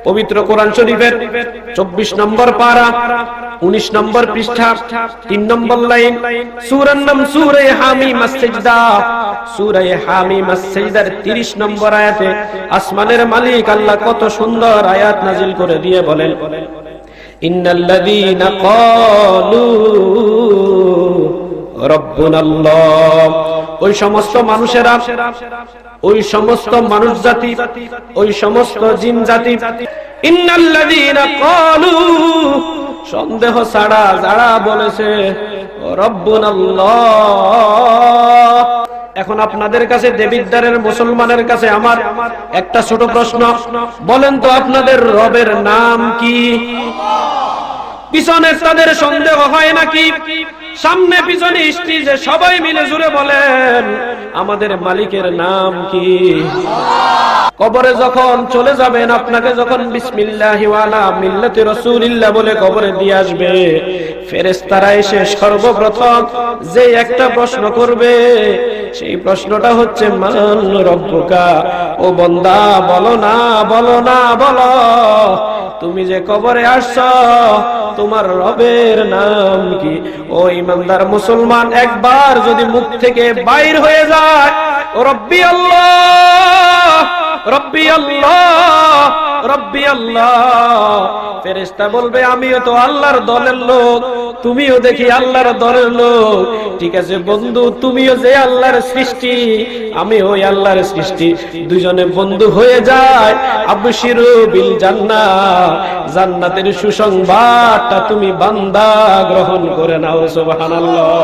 পবিত্র কোরআন শরীফের 24 নম্বর পারা 19 নম্বর পৃষ্ঠা 3 নম্বর লাইন, সূরার নাম সূরা হামিম আস-সিজদা। সূরা হামিম আস-সিজদার 30 নম্বর আয়াতে আসমানের মালিক আল্লাহ কত সুন্দর আয়াত নাজিল করে দিয়ে বলেন, ইন্নাল্লাযীনা ক্বালু রব্বুনাল্লাহ, ওই সমস্ত মানুষেরা, ওই সমস্ত মানুষ জাতি, ওই সমস্ত জিন জাতি, ইন্নাল্লাযীনা ক্বালু, সন্দেহ ছাড়া যারা বলেছে রব্বুনাল্লাহ। এখন আপনাদের কাছে, দেবিদ্বারের মুসলমানের কাছে আমার একটা ছোট প্রশ্ন, বলেন তো আপনাদের রবের নাম কি? পিছনে তাদের সন্দেহ হয় নাকি? সামনে পিছনে স্টেজে সবাই মিলে জুড়ে বলেন আমাদের মালিকের নাম কি? কবরে যখন চলে যাবেন, আপনাকে যখন বিসমিল্লাহি ওয়া আলা মিল্লাতি রাসূলিল্লাহ বলে কবরে দিয়ে আসবে, ফেরেশতারা এসে সর্বপ্রথম যে একটা প্রশ্ন করবে, সেই প্রশ্নটা হচ্ছে মান রব্বুকা। ও বান্দা, বলো না, বলো না, বলো তুমি যে কবরে আসছো তোমার রবের নাম কি? ও ইমানদার মুসলমান, একবার যদি মুখ থেকে বাইর হয়ে যায় ও রব্বি আল্লাহ, রব্বি আল্লাহ, রব্বি আল্লাহ, ফেরেশতা বলবে আমিও তো আল্লাহর দলের লোক, তুমিও দেখি আল্লাহর দলের লোক। ঠিক আছে বন্ধু, তুমিও যে আল্লাহর সৃষ্টি, আমি ওই আল্লাহর সৃষ্টি, দুজনে বন্ধু হয়ে যায়। আবশিরু বিল জান্নাহ, জান্নাতের সুসংবাদটা তুমি বান্দা গ্রহণ করে নাও। সুবহানাল্লাহ।